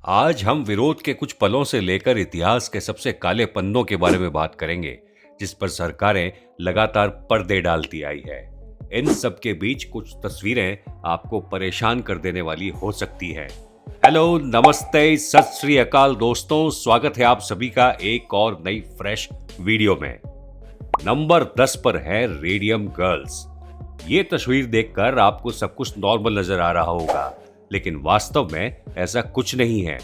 आज हम विरोध के कुछ पलों से लेकर इतिहास के सबसे काले पन्नों के बारे में बात करेंगे, जिस पर सरकारें लगातार पर्दे डालती आई है। इन सब के बीच कुछ तस्वीरें आपको परेशान कर देने वाली हो सकती हैं। हेलो, नमस्ते, सत श्री अकाल दोस्तों, स्वागत है आप सभी का एक और नई फ्रेश वीडियो में। नंबर 10 पर है रेडियम गर्ल्स। ये तस्वीर देखकर आपको सब कुछ नॉर्मल नजर आ रहा होगा, लेकिन वास्तव में ऐसा कुछ नहीं है।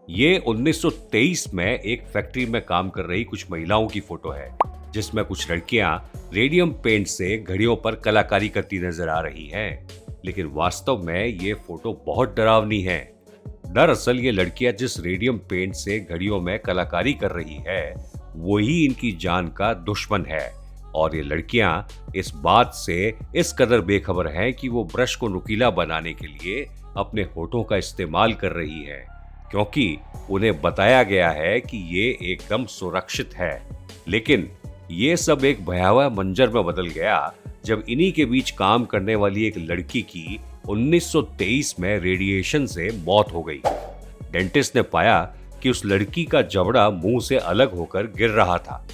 ये 1923 में एक फैक्ट्री में काम कर रही कुछ महिलाओं की फोटो है, जिसमें कुछ लड़कियां रेडियम पेंट से घड़ियों पर कलाकारी करती नजर आ रही हैं। लेकिन वास्तव में ये फोटो बहुत डरावनी है। दरअसल ये लड़कियां जिस रेडियम पेंट से घड़ियों में कलाकारी कर रही है, वही इनकी जान का दुश्मन है। और ये लड़कियां इस बात से इस कदर बेखबर हैं कि वो ब्रश को नुकीला बनाने के लिए अपने होठों का इस्तेमाल कर रही है, क्योंकि उन्हें बताया गया है कि ये एकदम सुरक्षित है। लेकिन ये सब एक भयावह मंजर में बदल गया जब इन्हीं के बीच काम करने वाली एक लड़की की 1923 में रेडिएशन से मौत हो गई। डेंटिस्ट ने पाया कि उस लड़की का जबड़ा मुंह से अलग होकर गिर रहा था।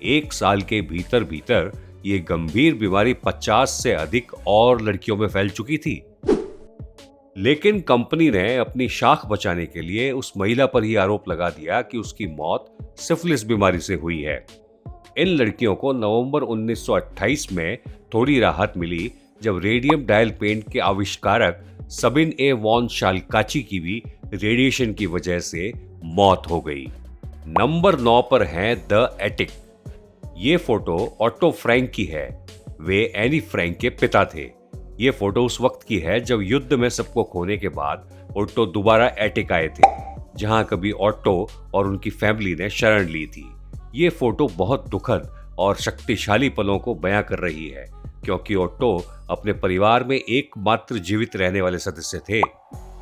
1 साल के भीतर भीतर ये गंभीर बीमारी 50 से अधिक और लड़कियों में फैल चुकी थी। लेकिन कंपनी ने अपनी शाख बचाने के लिए उस महिला पर ही आरोप लगा दिया कि उसकी मौत सिफिलिस बीमारी से हुई है। इन लड़कियों को नवंबर 1928 में थोड़ी राहत मिली, जब रेडियम डायल पेंट के आविष्कारक सबिन ए वॉन शालकाची की भी रेडिएशन की वजह से मौत हो गई। नंबर 9 पर है द एटिक। ये फोटो ऑटो फ्रैंक की है। वे एनी फ्रैंक के पिता थे। ये फोटो उस वक्त की है जब युद्ध में सबको खोने के बाद ऑटो दोबारा एटिक आए थे, जहां कभी ऑटो और उनकी फैमिली ने शरण ली थी। ये फोटो बहुत दुखद और शक्तिशाली पलों को बयां कर रही है, क्योंकि ऑटो अपने परिवार में एकमात्र जीवित रहने वाले सदस्य थे।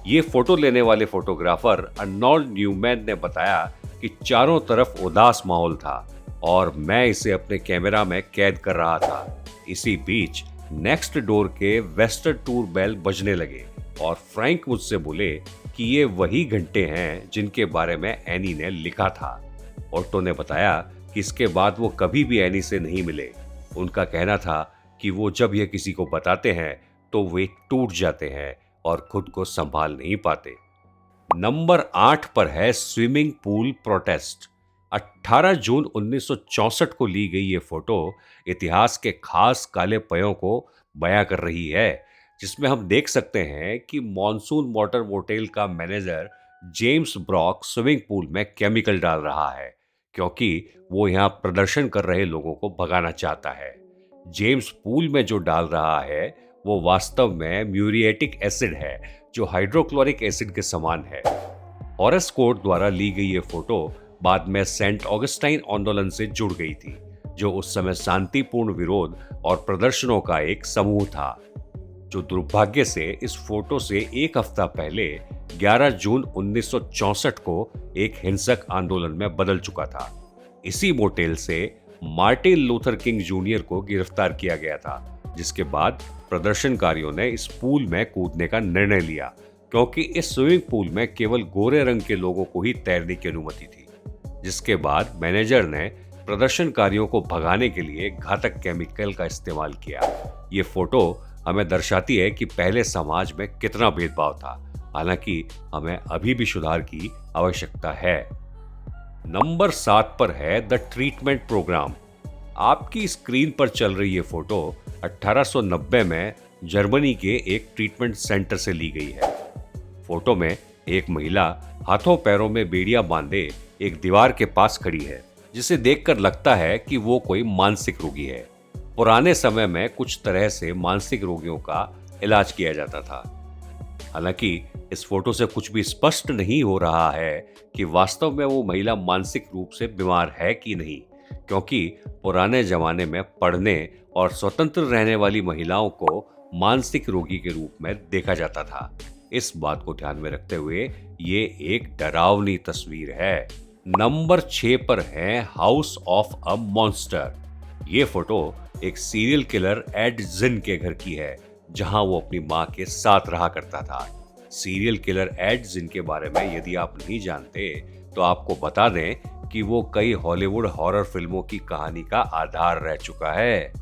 ये फोटो लेने वाले फोटोग्राफर अर्नोल्ड न्यूमैन ने बताया कि चारों तरफ उदास माहौल था और मैं इसे अपने कैमरा में कैद कर रहा था। इसी बीच नेक्स्ट डोर के वेस्टर टूर बेल बजने लगे और फ्रैंक मुझसे बोले कि ये वही घंटे हैं जिनके बारे में एनी ने लिखा था। ऑटो ने बताया कि इसके बाद वो कभी भी एनी से नहीं मिले। उनका कहना था कि वो जब ये किसी को बताते हैं तो वे टूट जाते हैं और खुद को संभाल नहीं पाते। नंबर 8 पर है स्विमिंग पूल प्रोटेस्ट। 18 जून 1964 को ली गई ये फोटो इतिहास के खास काले पयों को बयां कर रही है, जिसमें हम देख सकते हैं कि मॉनसून मोटर मोटेल का manager James Brock swimming pool में केमिकल डाल रहा है, क्योंकि वो यहां प्रदर्शन कर रहे लोगों को भगाना चाहता है। जेम्स पूल में जो डाल रहा है वो वास्तव में म्यूरिएटिक एसिड है, जो हाइड्रोक्लोरिक एसिड के समान है। हॉरेस कोर्ट द्वारा ली गई ये फोटो बाद में सेंट ऑगस्टाइन आंदोलन से जुड़ गई थी, जो उस समय शांतिपूर्ण विरोध और प्रदर्शनों का एक समूह था, जो दुर्भाग्य से इस फोटो से एक हफ्ता पहले 11 जून 1964 को एक हिंसक आंदोलन में बदल चुका था। इसी मोटेल से मार्टिन लूथर किंग जूनियर को गिरफ्तार किया गया था, जिसके बाद प्रदर्शनकारियों ने इस पूल में कूदने का निर्णय लिया, क्योंकि इस स्विमिंग पूल में केवल गोरे रंग के लोगों को ही तैरने की अनुमति थी। जिसके बाद मैनेजर ने प्रदर्शनकारियों को भगाने के लिए घातक केमिकल का इस्तेमाल किया। ये फोटो हमें दर्शाती है कि पहले समाज में कितना भेदभाव था, हालांकि हमें अभी भी सुधार की आवश्यकता है। नंबर 7 पर है द ट्रीटमेंट प्रोग्राम। आपकी स्क्रीन पर चल रही ये फोटो 1890 में जर्मनी के एक ट्रीटमेंट सेंटर से ली गई है। फोटो में एक महिला हाथों पैरों में बेड़ियां बांधे एक दीवार के पास खड़ी है, जिसे देखकर लगता है कि वो कोई मानसिक रोगी है। पुराने समय में कुछ तरह से मानसिक रोगियों का इलाज किया जाता था। हालांकि इस फोटो से कुछ भी स्पष्ट नहीं हो रहा है कि वास्तव में वो महिला मानसिक रूप से बीमार है कि नहीं, क्योंकि पुराने जमाने में पढ़ने और स्वतंत्र रहने वाली महिलाओं को मानसिक रोगी के रूप में देखा जाता था। इस बात को ध्यान में रखते हुए ये एक डरावनी तस्वीर है। नंबर 6 पर है हाउस ऑफ अ मॉन्स्टर। ये फोटो एक सीरियल किलर एड जिन के घर की है, जहां वो अपनी मां के साथ रहा करता था। सीरियल किलर एड्स, जिनके बारे में यदि आप नहीं जानते तो आपको बता दें कि वो कई हॉलीवुड हॉरर फिल्मों की कहानी का आधार रह चुका है।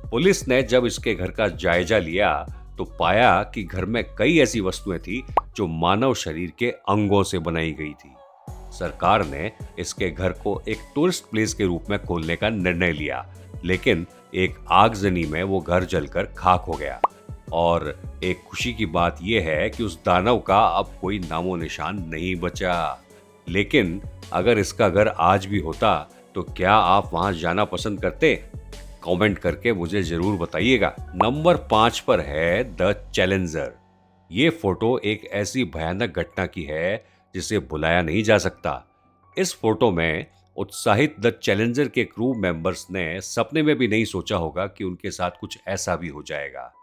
पुलिस ने जब इसके घर का जायजा लिया तो पाया कि घर में कई ऐसी वस्तुएं थी जो मानव शरीर के अंगों से बनाई गई थी। सरकार ने इसके घर को एक टूरिस्ट प्लेस के रूप में खोलने का निर्णय लिया, लेकिन एक आगजनी में वो घर जलकर खाक हो गया। और एक खुशी की बात यह है कि उस दानव का अब कोई नामो निशान नहीं बचा। लेकिन अगर इसका घर आज भी होता तो क्या आप वहां जाना पसंद करते? कमेंट करके मुझे जरूर बताइएगा। नंबर 5 पर है द चैलेंजर। ये फोटो एक ऐसी भयानक घटना की है जिसे भुलाया नहीं जा सकता। इस फोटो में उत्साहित द चैलेंजर के क्रू मेंबर्स ने सपने में भी नहीं सोचा होगा कि उनके साथ कुछ ऐसा भी हो जाएगा।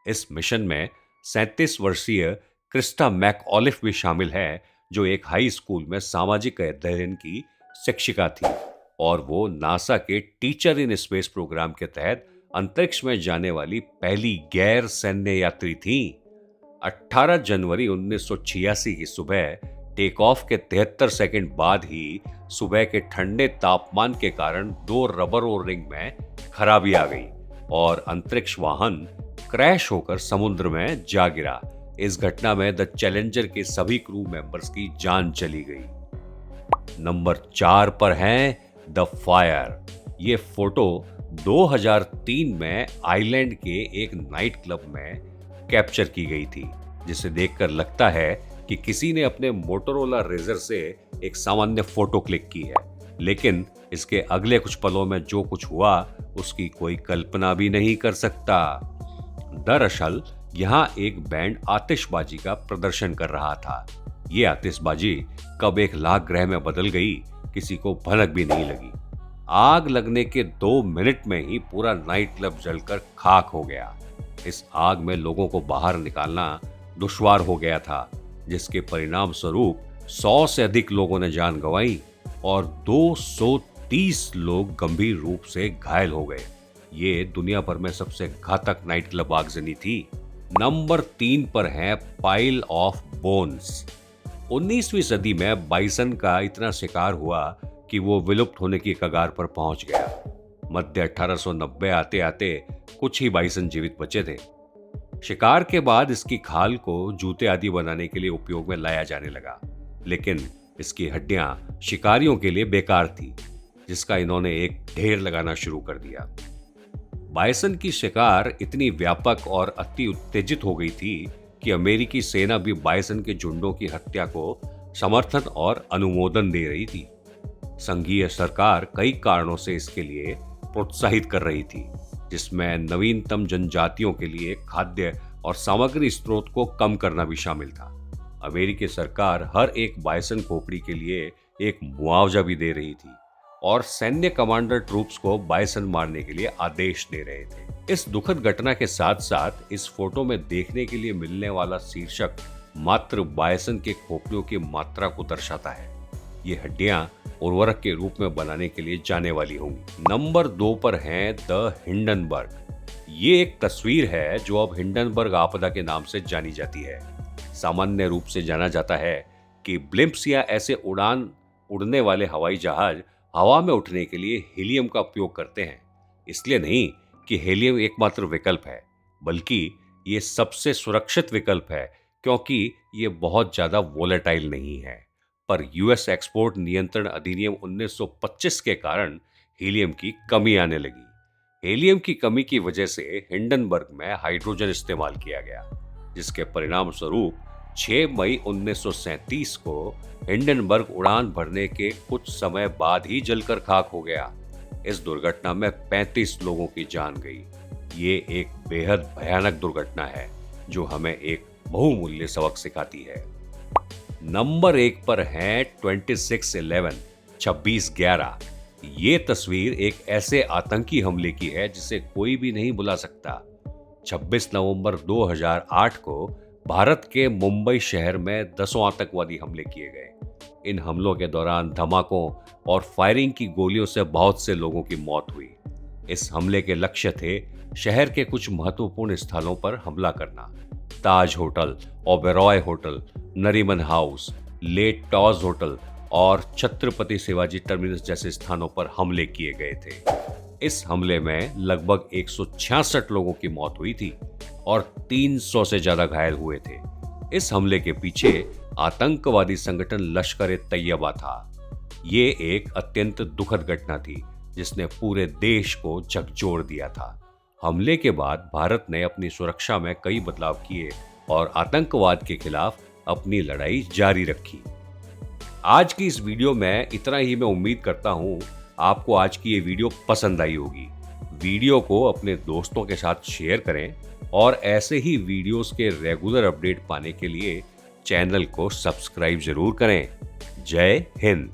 इस मिशन में 37 वर्षीय क्रिस्टा मैकऑलिफ भी शामिल है, जो एक हाई स्कूल में सामाजिक अध्ययन की शिक्षिका थी और वो नासा के टीचर इन स्पेस प्रोग्राम के तहत अंतरिक्ष में जाने वाली पहली गैर सैन्य यात्री थी। 18 जनवरी 1986 की सुबह टेक ऑफ के 73 सेकंड बाद ही सुबह के ठंडे तापमान के कारण 2 रबर ओ रिंग में खराबी आ गई और अंतरिक्ष वाहन क्रैश होकर समुद्र में जा गिरा। इस घटना में द चैलेंजर के सभी क्रू मेंबर्स की जान चली गई। नंबर 4 पर है द फायर। ये फोटो 2003 में आइलैंड के एक नाइट क्लब में कैप्चर की गई थी, जिसे देखकर लगता है कि किसी ने अपने मोटोरोला रेजर से एक सामान्य फोटो क्लिक की है। लेकिन इसके अगले कुछ पलों में जो कुछ हुआ उसकी कोई कल्पना भी नहीं कर सकता। दरअसल यहाँ एक बैंड आतिशबाजी का प्रदर्शन कर रहा था। ये आतिशबाजी कब एक लाख ग्रह में बदल गई, किसी को भनक भी नहीं लगी। आग लगने के 2 मिनट में ही पूरा नाइट क्लब जलकर खाक हो गया। इस आग में लोगों को बाहर निकालना दुश्वार हो गया था, जिसके परिणाम स्वरूप 100 से अधिक लोगों ने जान गंवाई और 230 लोग गंभीर रूप से घायल हो गए। ये दुनिया भर में सबसे घातक नाइट क्लब आगजनी थी। नंबर 3 पर है पाइल ऑफ बोन्स। 19वीं सदी में बाइसन का इतना शिकार हुआ कि वो विलुप्त होने की कगार पर पहुंच गया। मध्य 1890 आते आते कुछ ही बाइसन जीवित बचे थे। शिकार के बाद इसकी खाल को जूते आदि बनाने के लिए उपयोग में लाया जाने लगा, लेकिन इसकी हड्डियां शिकारियों के लिए बेकार थी, जिसका इन्होंने एक ढेर लगाना शुरू कर दिया। बाइसन की शिकार इतनी व्यापक और अति उत्तेजित हो गई थी कि अमेरिकी सेना भी बाइसन के झुंडों की हत्या को समर्थन और अनुमोदन दे रही थी। संघीय सरकार कई कारणों से इसके लिए प्रोत्साहित कर रही थी, जिसमें नवीनतम जनजातियों के लिए खाद्य और सामग्री स्रोत को कम करना भी शामिल था। अमेरिकी सरकार हर एक बाइसन खोपड़ी के लिए एक मुआवजा भी दे रही थी और सैन्य कमांडर ट्रूप्स को बाइसन मारने के लिए आदेश दे रहे थे। इस दुखद घटना के साथ साथ इस फोटो में देखने के लिए मिलने वाला शीर्षक मात्र बाइसन के खोपड़ियों की मात्रा को दर्शाता है। ये हड्डियां उर्वरक के रूप में बनाने के लिए जाने वाली होंगी। नंबर 2 पर है द हिंडनबर्ग। ये एक तस्वीर है जो अब हिंडनबर्ग आपदा के नाम से जानी जाती है। सामान्य रूप से जाना जाता है कि ब्लिम्प्स या ऐसे उड़ने वाले हवाई जहाज हवा में उठने के लिए हीलियम का उपयोग करते हैं। इसलिए नहीं कि हीलियम एकमात्र विकल्प है, बल्कि ये सबसे सुरक्षित विकल्प है, क्योंकि ये बहुत ज्यादा वोलेटाइल नहीं है। पर यूएस एक्सपोर्ट नियंत्रण अधिनियम 1925 के कारण हीलियम की कमी आने लगी। हीलियम की कमी की वजह से हिंडनबर्ग में हाइड्रोजन इस्तेमाल किया गया, जिसके परिणाम स्वरूप 6 मई 1937 को हिंडनबर्ग उड़ान भरने के कुछ समय बाद ही जलकर खाक हो गया। इस दुर्घटना में 35 लोगों की जान गई। ये एक बेहद भयानक दुर्घटना है जो हमें एक बहुमूल्य सबक सिखाती है। नंबर 1 पर है 26/11। ये तस्वीर एक ऐसे आतंकी हमले की है जिसे कोई भी नहीं भुला सकता। 26 नवंबर 2008 को भारत के मुंबई शहर में 10 आतंकवादी हमले किए गए। इन हमलों के दौरान धमाकों और फायरिंग की गोलियों से बहुत से लोगों की मौत हुई। इस हमले के लक्ष्य थे शहर के कुछ महत्वपूर्ण स्थलों पर हमला करना, Taj hotel, Oberoi hotel, Nariman house, लेट टॉज होटल और छत्रपति शिवाजी टर्मिनस जैसे स्थानों पर हमले किए गए थे। इस हमले में लगभग 166 लोगों की मौत हुई थी और 300 से ज्यादा घायल हुए थे। इस हमले के पीछे आतंकवादी संगठन लश्कर-ए-तैयबा था। ये एक अत्यंत दुखद घटना थी जिसने पूरे देश को झकझोर दिया था। हमले के बाद भारत ने अपनी सुरक्षा में कई बदलाव किए और आतंकवाद के खिलाफ अपनी लड़ाई जारी रखी। आज की इस वीडियो में इतना ही। मैं उम्मीद करता हूं आपको आज की ये वीडियो पसंद आई होगी। वीडियो को अपने दोस्तों के साथ शेयर करें और ऐसे ही वीडियोस के रेगुलर अपडेट पाने के लिए चैनल को सब्सक्राइब जरूर करें। जय हिंद।